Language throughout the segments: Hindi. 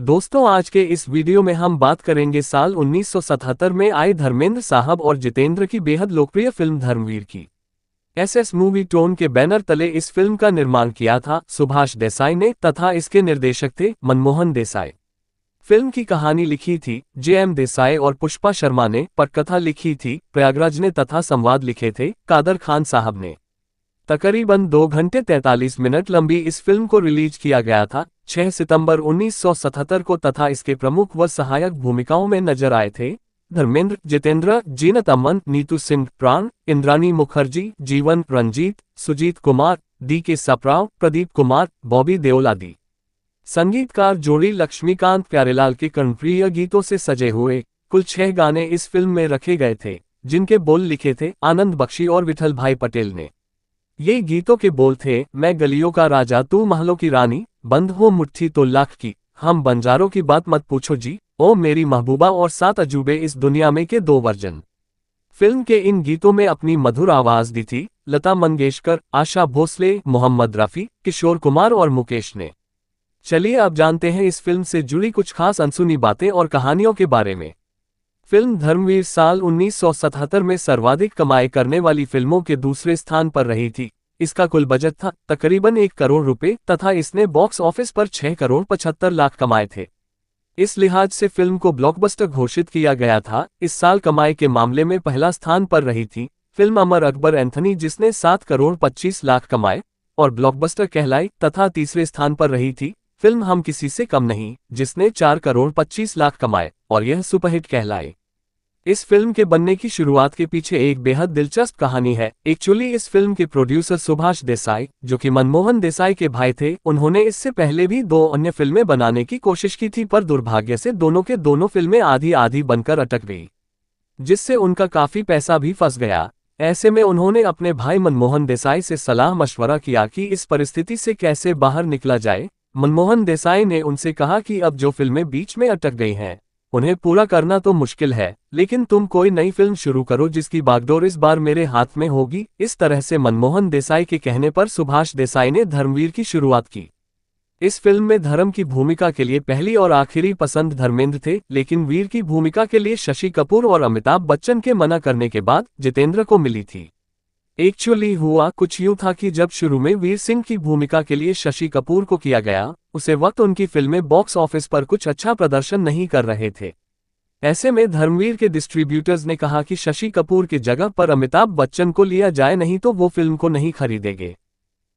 दोस्तों, आज के इस वीडियो में हम बात करेंगे साल 1977 में आए धर्मेंद्र साहब और जितेंद्र की बेहद लोकप्रिय फिल्म धर्मवीर की। एसएस मूवी टोन के बैनर तले इस फिल्म का निर्माण किया था सुभाष देसाई ने तथा इसके निर्देशक थे मनमोहन देसाई। फिल्म की कहानी लिखी थी जेएम देसाई और पुष्पा शर्मा ने, पटकथा लिखी थी प्रयागराज ने तथा संवाद लिखे थे कादर खान साहब ने। तकरीबन 2 घंटे 43 मिनट लंबी इस फिल्म को रिलीज किया गया था 6 सितंबर 1977 को तथा इसके प्रमुख व सहायक भूमिकाओं में नजर आए थे धर्मेंद्र, जितेंद्र, जीनत अमन, नीतू सिंह, प्राण, इंद्रानी मुखर्जी, जीवन, रंजीत, सुजीत कुमार, DK सप्राव, प्रदीप कुमार, बॉबी देओल आदि। संगीतकार जोड़ी लक्ष्मीकांत प्यारेलाल के कर्णप्रिय गीतों से सजे हुए कुल 6 गाने इस फिल्म में रखे गए थे, जिनके बोल लिखे थे आनंद बख्शी और विठल भाई पटेल ने। ये गीतों के बोल थे, मैं गलियों का राजा तू महलों की रानी, बंद हो मुट्ठी तो लाख की, हम बंजारों की बात मत पूछो जी, ओ मेरी महबूबा और 7 अजूबे इस दुनिया में के 2 वर्जन। फिल्म के इन गीतों में अपनी मधुर आवाज दी थी लता मंगेशकर, आशा भोसले, मोहम्मद रफी, किशोर कुमार और मुकेश ने। चलिए अब जानते हैं इस फिल्म से जुड़ी कुछ खास अनसुनी बातें और कहानियों के बारे में। फिल्म धर्मवीर साल 1977 में सर्वाधिक कमाई करने वाली फिल्मों के दूसरे स्थान पर रही थी। इसका कुल बजट था तकरीबन 1 करोड़ रुपए तथा इसने बॉक्स ऑफिस पर 6 करोड़ 75 लाख कमाए थे। इस लिहाज से फिल्म को ब्लॉकबस्टर घोषित किया गया था। इस साल कमाई के मामले में पहला स्थान पर रही थी फिल्म अमर अकबर एंथनी जिसने 7 करोड़ 25 लाख कमाए और ब्लॉकबस्टर कहलाई, तथा तीसरे स्थान पर रही थी फिल्म हम किसी से कम नहीं जिसने 4 करोड़ 25 लाख कमाए और यह सुपरहिट कहलाए। इस फिल्म के बनने की शुरुआत के पीछे एक बेहद दिलचस्प कहानी है। एक्चुअली इस फिल्म के प्रोड्यूसर सुभाष देसाई, जो कि मनमोहन देसाई के भाई थे, उन्होंने इससे पहले भी 2 अन्य फिल्में बनाने की कोशिश की थी, पर दुर्भाग्य से दोनों के दोनों फिल्में आधी आधी बनकर अटक गई, जिससे उनका काफी पैसा भी फंस गया। ऐसे में उन्होंने अपने भाई मनमोहन देसाई से सलाह मशवरा किया कि इस परिस्थिति से कैसे बाहर निकला जाए। मनमोहन देसाई ने उनसे कहा कि अब जो फिल्में बीच में अटक गई हैं उन्हें पूरा करना तो मुश्किल है, लेकिन तुम कोई नई फिल्म शुरू करो जिसकी बागडोर इस बार मेरे हाथ में होगी। इस तरह से मनमोहन देसाई के कहने पर सुभाष देसाई ने धर्मवीर की शुरुआत की। इस फिल्म में धर्म की भूमिका के लिए पहली और आखिरी पसंद धर्मेंद्र थे, लेकिन वीर की भूमिका के लिए शशि कपूर और अमिताभ बच्चन के मना करने के बाद जितेंद्र को मिली थी। एक्चुअली हुआ कुछ यूं था कि जब शुरू में वीर सिंह की भूमिका के लिए शशि कपूर को किया गया, उसे वक्त उनकी फिल्में बॉक्स ऑफिस पर कुछ अच्छा प्रदर्शन नहीं कर रहे थे। ऐसे में धर्मवीर के डिस्ट्रीब्यूटर्स ने कहा कि शशि कपूर की जगह पर अमिताभ बच्चन को लिया जाए, नहीं तो वो फिल्म को नहीं खरीदेंगे।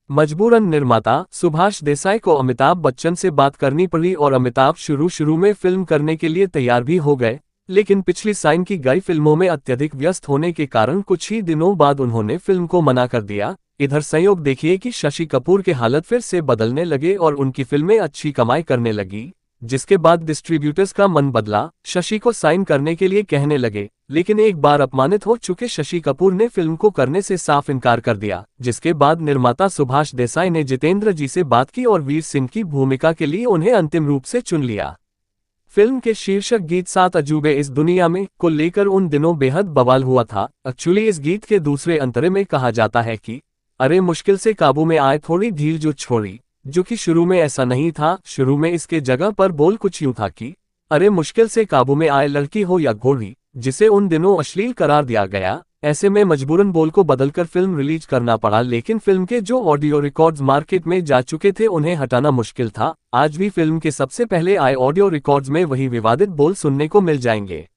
मजबूरन निर्माता सुभाष देसाई को अमिताभ बच्चन से बात करनी पड़ी और अमिताभ शुरू में फिल्म करने के लिए तैयार भी हो गए, लेकिन पिछली साइन की गई फिल्मों में अत्यधिक व्यस्त होने के कारण कुछ ही दिनों बाद उन्होंने फिल्म को मना कर दिया। इधर संयोग देखिए कि शशि कपूर के हालत फिर से बदलने लगे और उनकी फिल्में अच्छी कमाई करने लगी, जिसके बाद डिस्ट्रीब्यूटर्स का मन बदला, शशि को साइन करने के लिए कहने लगे, लेकिन एक बार अपमानित हो चुके शशि कपूर ने फिल्म को करने से साफ इनकार कर दिया, जिसके बाद निर्माता सुभाष देसाई ने जितेंद्र जी से बात की और वीर सिंह की भूमिका के लिए उन्हें अंतिम रूप से चुन लिया। फिल्म के शीर्षक गीत 7 अजूबे इस दुनिया में को लेकर उन दिनों बेहद बवाल हुआ था। एक्चुअली इस गीत के दूसरे अंतरे में कहा जाता है कि अरे मुश्किल से काबू में आए थोड़ी ढील जो छोड़ी, जो कि शुरू में ऐसा नहीं था। शुरू में इसके जगह पर बोल कुछ यूं था कि अरे मुश्किल से काबू में आए लड़की हो या घोड़ी, जिसे उन दिनों अश्लील करार दिया गया। ऐसे में मजबूरन बोल को बदलकर फिल्म रिलीज करना पड़ा, लेकिन फिल्म के जो ऑडियो रिकॉर्ड्स मार्केट में जा चुके थे उन्हें हटाना मुश्किल था। आज भी फिल्म के सबसे पहले आए ऑडियो रिकॉर्ड्स में वही विवादित बोल सुनने को मिल जाएंगे।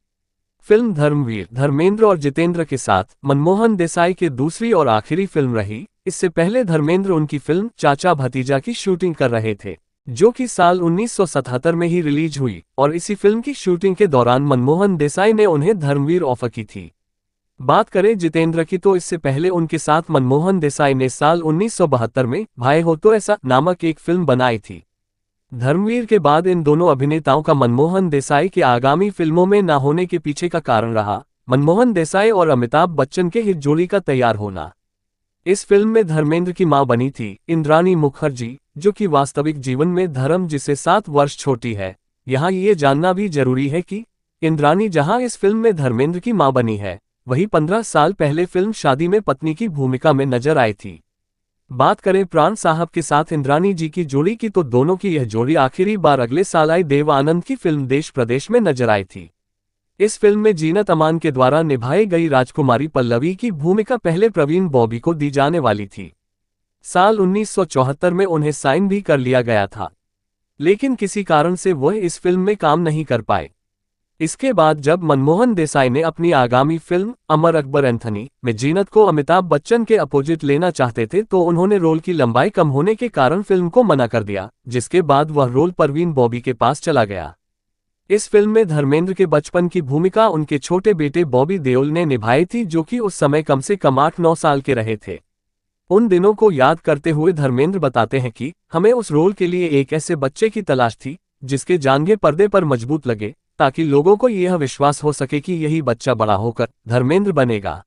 फिल्म धर्मवीर धर्मेंद्र और जितेंद्र के साथ मनमोहन देसाई की दूसरी और आखिरी फिल्म रही। इससे पहले धर्मेंद्र उनकी फिल्म चाचा भतीजा की शूटिंग कर रहे थे, जो कि साल 1977 में ही रिलीज हुई, और इसी फिल्म की शूटिंग के दौरान मनमोहन देसाई ने उन्हें धर्मवीर ऑफर की थी। बात करें जितेंद्र की तो इससे पहले उनके साथ मनमोहन देसाई ने साल 1972 में भाई हो तो ऐसा नामक एक फिल्म बनाई थी। धर्मवीर के बाद इन दोनों अभिनेताओं का मनमोहन देसाई की आगामी फिल्मों में न होने के पीछे का कारण रहा मनमोहन देसाई और अमिताभ बच्चन के हिट जोड़ी का तैयार होना। इस फिल्म में धर्मेंद्र की मां बनी थी इंद्रानी मुखर्जी, जो कि वास्तविक जीवन में धर्म जिसे 7 वर्ष छोटी है। यहाँ ये जानना भी जरूरी है कि इंद्रानी जहां इस फिल्म में धर्मेंद्र की मां बनी है, वही 15 साल पहले फिल्म शादी में पत्नी की भूमिका में नजर आई थी। बात करें प्राण साहब के साथ इंद्राणी जी की जोड़ी की तो दोनों की यह जोड़ी आखिरी बार अगले साल आई देव आनंद की फिल्म देश प्रदेश में नजर आई थी। इस फिल्म में जीनत अमान के द्वारा निभाई गई राजकुमारी पल्लवी की भूमिका पहले प्रवीण बॉबी को दी जाने वाली थी। साल 1974 में उन्हें साइन भी कर लिया गया था, लेकिन किसी कारण से वह इस फिल्म में काम नहीं कर पाए। इसके बाद जब मनमोहन देसाई ने अपनी आगामी फिल्म अमर अकबर एंथनी में जीनत को अमिताभ बच्चन के अपोजिट लेना चाहते थे तो उन्होंने रोल की लंबाई कम होने के कारण फिल्म को मना कर दिया, जिसके बाद वह रोल परवीन बॉबी के पास चला गया। इस फिल्म में धर्मेंद्र के बचपन की भूमिका उनके छोटे बेटे बॉबी देओल ने निभाई थी, जो कि उस समय कम से कम 8-9 साल के रहे थे। उन दिनों को याद करते हुए धर्मेंद्र बताते हैं कि हमें उस रोल के लिए एक ऐसे बच्चे की तलाश थी जिसके जांघें पर्दे पर मजबूत लगे, ताकि लोगों को यह विश्वास हो सके कि यही बच्चा बड़ा होकर धर्मेंद्र बनेगा।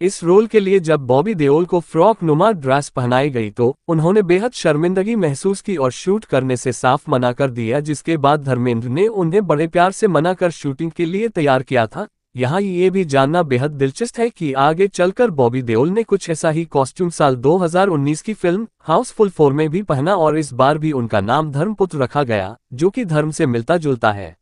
इस रोल के लिए जब बॉबी देओल को फ्रॉक नुमा ड्रेस पहनाई गई तो उन्होंने बेहद शर्मिंदगी महसूस की और शूट करने से साफ मना कर दिया, जिसके बाद धर्मेंद्र ने उन्हें बड़े प्यार से मना कर शूटिंग के लिए तैयार किया था। यहाँ ये भी जानना बेहद दिलचस्प है कि आगे चलकर बॉबी देओल ने कुछ ऐसा ही कॉस्ट्यूम साल 2019 की फिल्म हाउसफुल 4 में भी पहना और इस बार भी उनका नाम धर्मपुत्र रखा गया, जो कि धर्म से मिलता जुलता है।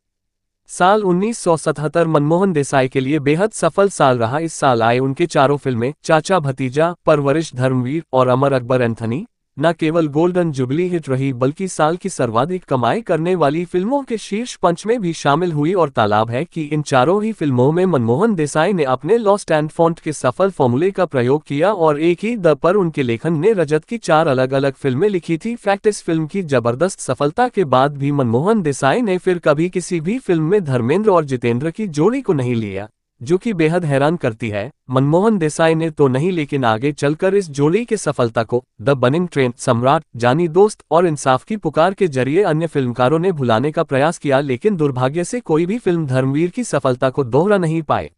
साल 1977 मनमोहन देसाई के लिए बेहद सफल साल रहा। इस साल आए उनके चारों फिल्में चाचा भतीजा, परवरिश, धर्मवीर और अमर अकबर एंथनी न केवल गोल्डन जुबली हिट रही बल्कि साल की सर्वाधिक कमाई करने वाली फिल्मों के शीर्ष 5 में भी शामिल हुई। और तालाब है कि इन चारों ही फिल्मों में मनमोहन देसाई ने अपने लॉस्ट एंड फाउंड के सफल फॉर्मूले का प्रयोग किया और एक ही दर पर उनके लेखन ने रजत की 4 अलग अलग फिल्में लिखी थी। फैक्ट, इस फिल्म की जबरदस्त सफलता के बाद भी मनमोहन देसाई ने फिर कभी किसी भी फिल्म में धर्मेंद्र और जितेंद्र की जोड़ी को नहीं लिया, जो कि बेहद हैरान करती है। मनमोहन देसाई ने तो नहीं, लेकिन आगे चलकर इस जोड़ी के सफलता को द बर्निंग ट्रेन, सम्राट, जानी दोस्त और इंसाफ की पुकार के जरिए अन्य फिल्मकारों ने भुलाने का प्रयास किया, लेकिन दुर्भाग्य से कोई भी फिल्म धर्मवीर की सफलता को दोहरा नहीं पाए।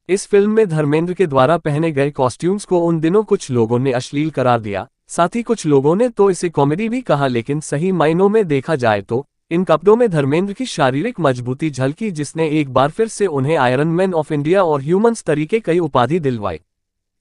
इस फिल्म में धर्मेंद्र के द्वारा पहने गए कॉस्ट्यूम्स को उन दिनों कुछ लोगों ने अश्लील करार दिया, साथ ही कुछ लोगों ने तो इसे कॉमेडी भी कहा, लेकिन सही मायनों में देखा जाए तो इन कपड़ों में धर्मेंद्र की शारीरिक मजबूती झलकी, जिसने एक बार फिर से उन्हें आयरन मैन ऑफ इंडिया और ह्यूमंस तरीके कई उपाधि दिलवाई।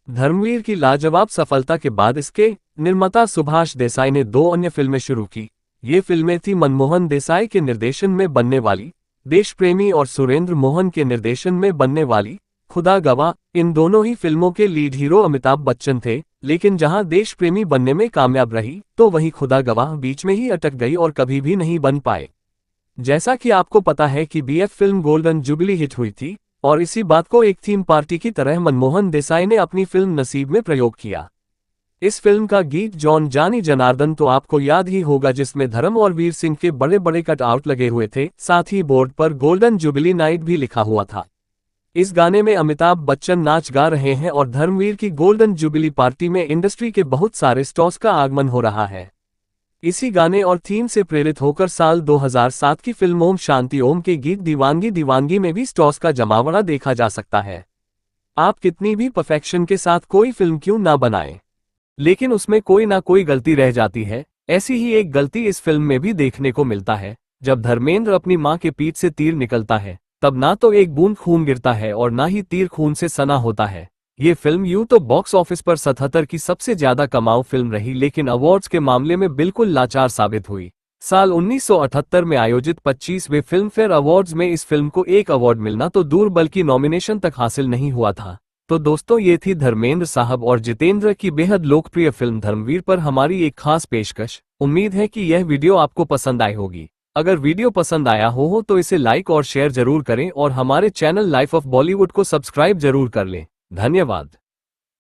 धर्मवीर की लाजवाब सफलता के बाद इसके निर्माता सुभाष देसाई ने 2 अन्य फिल्में शुरू की। ये फिल्में थी मनमोहन देसाई के निर्देशन में बनने वाली देश प्रेमी और सुरेंद्र मोहन के निर्देशन में बनने वाली खुदा गवाह। इन दोनों ही फिल्मों के लीड हीरो अमिताभ बच्चन थे, लेकिन जहां देश प्रेमी बनने में कामयाब रही तो वहीं खुदा गवाह बीच में ही अटक गई और कभी भी नहीं बन पाए। जैसा कि आपको पता है कि BF film golden jubilee hit हुई थी और इसी बात को एक थीम पार्टी की तरह मनमोहन देसाई ने अपनी फिल्म नसीब में प्रयोग किया। इस फिल्म का गीत जॉन जानी जनार्दन तो आपको याद ही होगा, जिसमें धर्म और वीर सिंह के बड़े बड़े कट आउट लगे हुए थे, साथ ही बोर्ड पर गोल्डन जुबली नाइट भी लिखा हुआ था। इस गाने में अमिताभ बच्चन नाच गा रहे हैं और धर्मवीर की गोल्डन जुबली पार्टी में इंडस्ट्री के बहुत सारे स्टार्स का आगमन हो रहा है। इसी गाने और थीम से प्रेरित होकर साल 2007 की फिल्म ओम शांति ओम के गीत दीवानगी दीवानगी में भी स्टार्स का जमावड़ा देखा जा सकता है। आप कितनी भी परफेक्शन के साथ कोई फिल्म क्यों ना बनाएं, लेकिन उसमें कोई ना कोई गलती रह जाती है। ऐसी ही एक गलती इस फिल्म में भी देखने को मिलता है। जब धर्मेंद्र अपनी मां के पीठ से तीर निकलता है तब ना तो एक बूंद खून गिरता है और ना ही तीर खून से सना होता है। ये फिल्म यूं तो बॉक्स ऑफिस पर 77 की सबसे ज्यादा कमाऊ फिल्म रही, लेकिन अवार्ड्स के मामले में बिल्कुल लाचार साबित हुई। साल 1978 में आयोजित 25वें फिल्म फेयर अवार्ड्स में इस फिल्म को एक अवार्ड मिलना तो दूर बल्कि नॉमिनेशन तक हासिल नहीं हुआ था। तो दोस्तों, ये थी धर्मेंद्र साहब और जितेंद्र की बेहद लोकप्रिय फिल्म धर्मवीर पर हमारी एक खास पेशकश। उम्मीद है कि यह वीडियो आपको पसंद आई होगी। अगर वीडियो पसंद आया हो तो इसे लाइक और शेयर जरूर करें और हमारे चैनल लाइफ ऑफ बॉलीवुड को सब्सक्राइब जरूर कर लें। धन्यवाद।